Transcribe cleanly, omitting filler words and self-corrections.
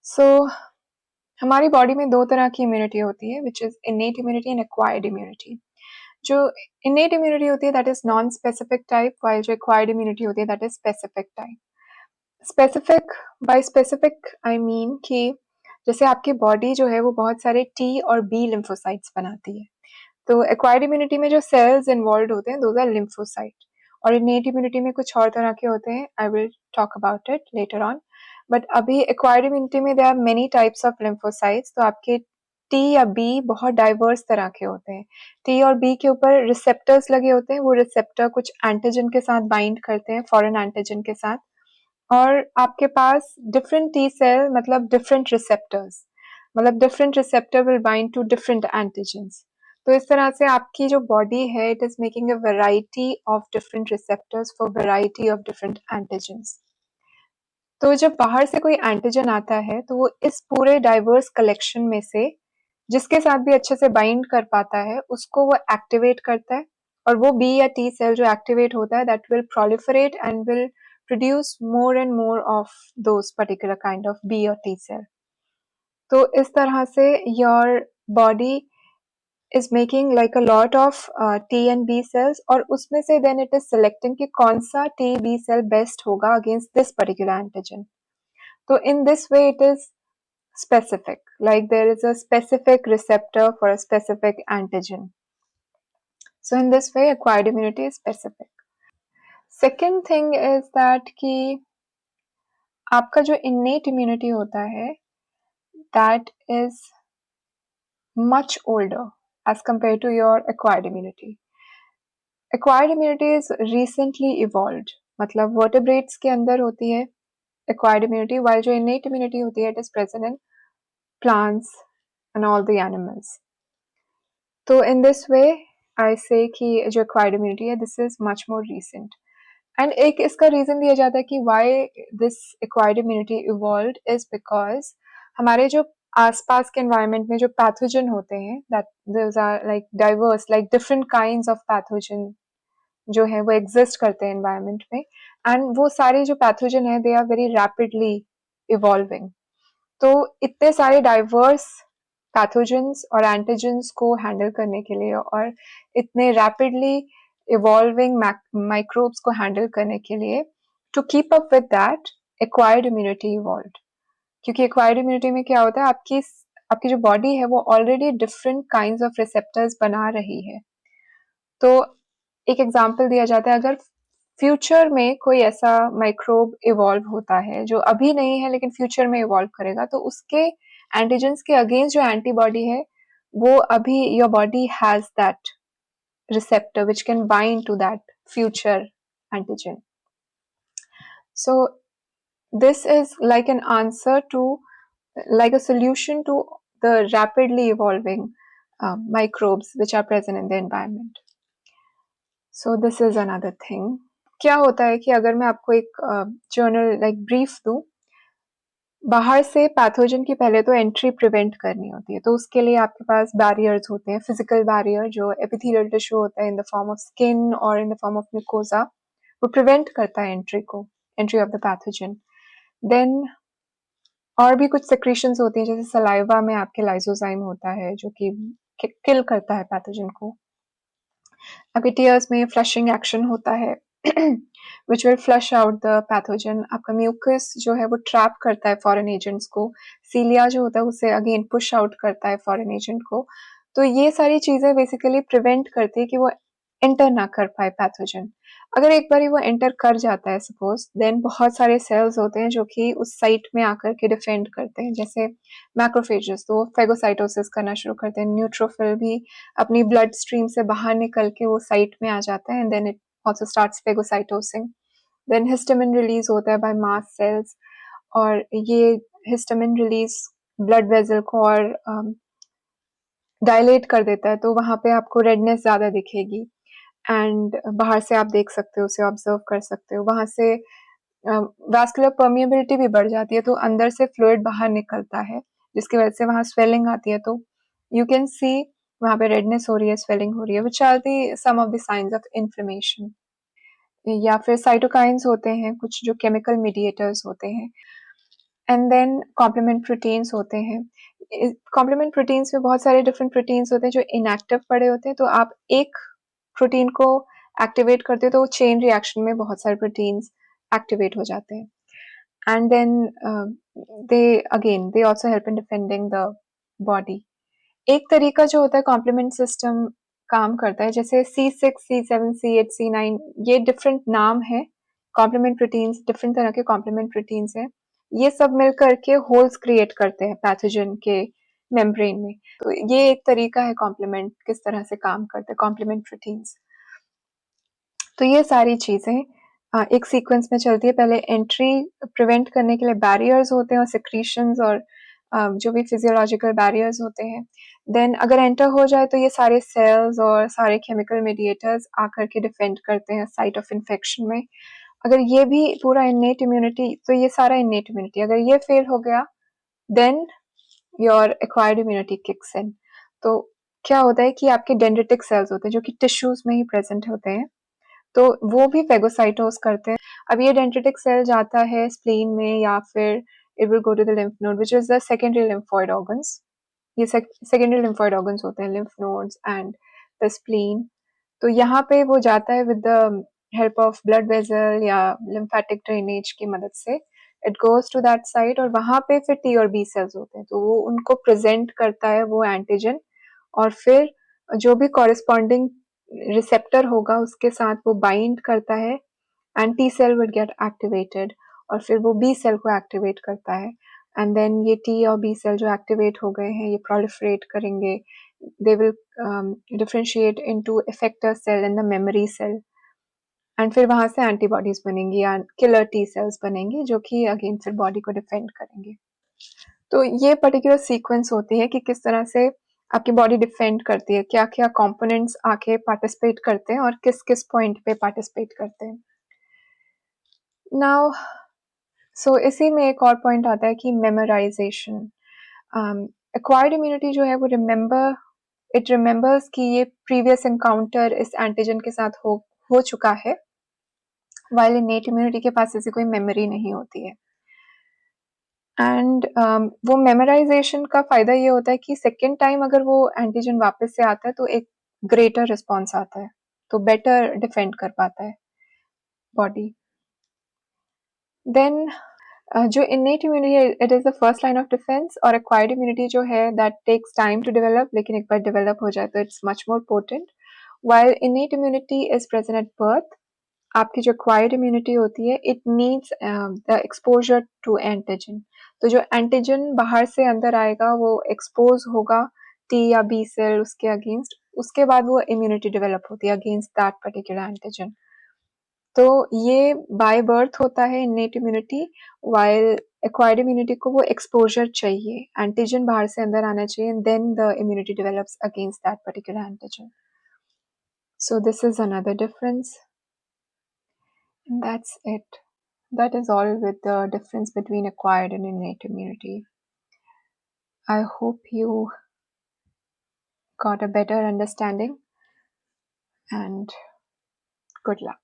सो हमारी बॉडी में दो तरह की इम्यूनिटी होती है, which is innate immunity and acquired immunity. जो इनेट इम्यूनिटी होती है that is non specific type, while जो एक्वायर्ड इम्यूनिटी होती है that is specific type. Specific, by specific I mean कि जैसे आपकी बॉडी जो है वो बहुत सारे टी और बी लिम्फोसाइट्स बनाती है। तो एक्वायर्ड इम्यूनिटी में जो सेल्स इन्वॉल्व होते हैं दोज आर लिम्फोसाइट, और इनेट इम्यूनिटी में कुछ और तरह के होते हैं। I will talk about it later on. But अभी एक्वायर्ड इम्यूनिटी में there are many types of lymphocytes. तो आपके टी या बी बहुत डाइवर्स तरह के होते हैं। टी और बी के ऊपर रिसेप्टर्स लगे होते हैं, वो रिसेप्टर कुछ एंटीजन के साथ बाइंड करते हैं, फॉरेन एंटीजन के साथ। और आपके पास डिफरेंट टी सेल मतलब डिफरेंट रिसेप्टर्स, मतलब different receptor will bind to different antigens. तो इस तरह से आपकी जो बॉडी है it is making a variety of different receptors for variety of different antigens. तो जब बाहर से कोई एंटीजन आता है तो वो इस पूरे डाइवर्स कलेक्शन में से जिसके साथ भी अच्छे से बाइंड कर पाता है उसको वो एक्टिवेट करता है, और वो बी या टी सेल जो एक्टिवेट होता है that will proliferate and will produce more and more of those particular kind of B or T cell. तो इस तरह से your body is making like a lot of T and B cells, और उसमें से then it is selecting कि कौन सा T B cell best होगा against this particular antigen. तो in this way it is specific, like there is a specific receptor for a specific antigen. So in this way acquired immunity is specific. Second thing is that कि आपका जो innate immunity होता है that is much older as compared to your acquired immunity. Acquired immunity is recently evolved, मतलब vertebrates के अंदर होती है acquired immunity, while जो innate immunity होती है it is present in plants and all the animals. तो in this way I say कि जो acquired immunity है this is much more recent. And एक इसका रीजन दिया जाता है कि why this acquired immunity evolved is because हमारे जो आसपास के environment में जो pathogen होते हैं that those are like diverse, like different kinds of pathogen जो है वो exist करते हैं environment में, and वो सारे जो pathogen है they are very rapidly evolving. तो इतने सारे diverse pathogens और antigens को handle करने के लिए और इतने rapidly evolving microbes को handle करने के लिए to keep up with that acquired immunity evolved. क्योंकि acquired immunity में क्या होता है आपकी जो body है वो already different kinds of receptors बना रही है। तो एक एग्जाम्पल दिया जाता है, अगर फ्यूचर में कोई ऐसा माइक्रोब इवॉल्व होता है जो अभी नहीं है लेकिन फ्यूचर में इवॉल्व करेगा तो उसके एंटीजेंस के अगेंस्ट जो एंटीबॉडी है वो अभी your body has that receptor which can bind to that future antigen. So this is like an answer to, like a solution to the rapidly evolving microbes which are present in the environment. So this is another thing. क्या होता है कि अगर मैं आपको एक journal like brief दूं, बाहर से पैथोजन की पहले तो एंट्री प्रिवेंट करनी होती है, तो उसके लिए आपके पास बैरियर्स होते हैं, फिजिकल बैरियर जो एपिथेलियल टिश्यू होता है in the form of skin और in the form of mucosa, वो प्रिवेंट करता है entry of the pathogen. Then और भी कुछ सेक्रेशंस होती हैं, जैसे सलाइवा में आपके लाइसोजाइम होता है जो कि किल करता है पैथोजन को। आपके टीयर्स में फ्लशिंग एक्शन होता है which will flush out the pathogen. आपका म्यूकस जो है वो ट्रैप करता है फॉरेन एजेंट्स को, सीलिया जो होता है उसे अगेन पुश आउट करता है फॉरेन एजेंट को। तो ये सारी चीजें बेसिकली प्रिवेंट करती है कि वो एंटर ना कर पाए पैथोजन। अगर एक बार वो एंटर कर जाता है सपोज, देन बहुत सारे सेल्स होते हैं जो कि उस साइट में आकर के डिफेंड करते हैं, जैसे मैक्रोफेजेस तो फेगोसाइटोसिस करना शुरू करते हैं, न्यूट्रोफिल भी अपनी ब्लड स्ट्रीम से बाहर निकल के वो साइट में आ जाता है and then it also starts phagocytosing. Then histamine release होता है by mast cells, और ये histamine release blood vessel को और dilate कर देता है, तो वहाँ पे आपको redness ज़्यादा दिखेगी एंड बाहर से आप देख सकते हो, उसे ऑब्जर्व कर सकते हो। वहाँ से वैस्कुलर परमिएबिलिटी भी बढ़ जाती है, तो अंदर से फ्लूइड बाहर निकलता है जिसकी वजह से वहाँ स्वेलिंग आती है। तो यू कैन सी वहाँ पे रेडनेस हो रही है, स्वेलिंग हो रही है, which are the some of the science of inflammation. या फिर साइटोकाइंस होते हैं कुछ जो केमिकल मीडिएटर्स होते हैं, एंड देन कॉम्प्लीमेंट प्रोटीन्स होते हैं। कॉम्प्लीमेंट प्रोटीन्स में बहुत सारे डिफरेंट प्रोटीन्स होते हैं जो इनएक्टिव पड़े होते हैं, तो आप एक प्रोटीन को एक्टिवेट करते हो तो चेन रिएक्शन में बहुत सारे प्रोटीन्स एक्टिवेट हो जाते हैं। And then they also help in defending the body. एक तरीका जो होता है कॉम्प्लीमेंट सिस्टम काम करता है, जैसे C6, C7, C8, C9, ये डिफरेंट नाम है कॉम्प्लीमेंट प्रोटीन्स, डिफरेंट तरह के कॉम्प्लीमेंट प्रोटीन्स हैं। ये सब मिल करके होल्स क्रिएट करते हैं पैथोजन के मेम्ब्रेन में। तो ये एक तरीका है कॉम्प्लीमेंट किस तरह से काम करते हैं कॉम्प्लीमेंट प्रोटीन्स। तो ये सारी चीजें एक सीक्वेंस में चलती है। पहले एंट्री प्रिवेंट करने के लिए बैरियर्स होते हैं और सिक्रीशंस और जो भी फिजियोलॉजिकल बैरियर्स होते हैं। देन अगर एंटर हो जाए तो ये सारे सेल्स और सारे केमिकल मीडिएटर्स आकर के डिफेंड करते हैं साइट ऑफ इन्फेक्शन में। अगर ये भी पूरा इन्नेट इम्यूनिटी, तो ये सारा इन्नेट इम्यूनिटी, अगर ये फेल हो गया then your acquired immunity kicks in. तो क्या होता है कि आपके डेंड्रिटिक सेल्स होते हैं जो कि टिश्यूज में ही प्रेजेंट होते हैं, तो वो भी फेगोसाइटोस करते हैं। अब ये डेंड्रिटिक सेल जाता है स्प्लीन में या फिर it will go to the lymph node which is the secondary lymphoid organs. ये सेकेंडरी लिम्फोइड ऑर्गन्स होते हैं, lymph nodes and the spleen. तो यहाँ पे वो जाता है with the help of blood vessel या लिम्फेटिक ड्रेनेज की मदद से, it goes to that side और वहां पे फिर टी और बी सेल्स होते हैं, तो वो उनको प्रेजेंट करता है वो एंटीजन, और फिर जो भी कॉरेस्पॉन्डिंग रिसेप्टर होगा उसके साथ वो बाइंड करता है and T cell will get activated, और फिर वो बी सेल को एक्टिवेट करता है। एंड देन ये टी और बी सेल जो एक्टिवेट हो गए हैं ये प्रोलिफरेट करेंगे, they will differentiate into effector cell and the memory cell, and फिर वहां से एंटीबॉडीज बनेंगी या किलर टी सेल्स बनेंगी जो कि अगेन फिर बॉडी को डिफेंड करेंगे। तो ये पर्टिकुलर सीक्वेंस होती है कि किस तरह से आपकी बॉडी डिफेंड करती है, क्या क्या कंपोनेंट्स आके पार्टिसिपेट करते हैं और किस किस पॉइंट पे पार्टिसिपेट करते हैं। नाउ इसी में एक और पॉइंट आता है कि मेमोराइजेशन। एक्वायर्ड इम्यूनिटी जो है वो इट रिमेंबर्स कि ये प्रीवियस एनकाउंटर इस एंटीजन के साथ हो चुका है, वाइल इनेट इम्यूनिटी के पास ऐसी कोई मेमोरी नहीं होती है। एंड वो मेमोराइजेशन का फायदा ये होता है कि सेकेंड टाइम अगर वो एंटीजन वापस से आता है तो एक ग्रेटर रिस्पॉन्स आता है, तो बेटर डिफेंड कर पाता है बॉडी। देन जो इनेट इम्यूनिटी है it is the first line of defence, और एक्वायर्ड इम्यूनिटी जो है that takes time to develop, लेकिन एक बार डेवलप हो जाए तो it's much more potent. While innate immunity is present at birth, आपकी जो एक्वायर्ड इम्यूनिटी होती है it needs the exposure to antigen. तो जो एंटीजन बाहर से अंदर आएगा वो एक्सपोज होगा टी या बी सेल उसके अगेंस्ट, उसके बाद वो इम्यूनिटी डेवलप होती है अगेंस्ट दैट पर्टिकुलर एंटीजन। तो ये बाय बर्थ होता है innate immunity, while acquired immunity को वो एक्सपोजर चाहिए, एंटीजन बाहर से अंदर आना चाहिए, then the immunity develops against that particular antigen. So this is another difference, and that's it. That is all with the difference between acquired and innate immunity. I hope you got a better understanding, and good luck.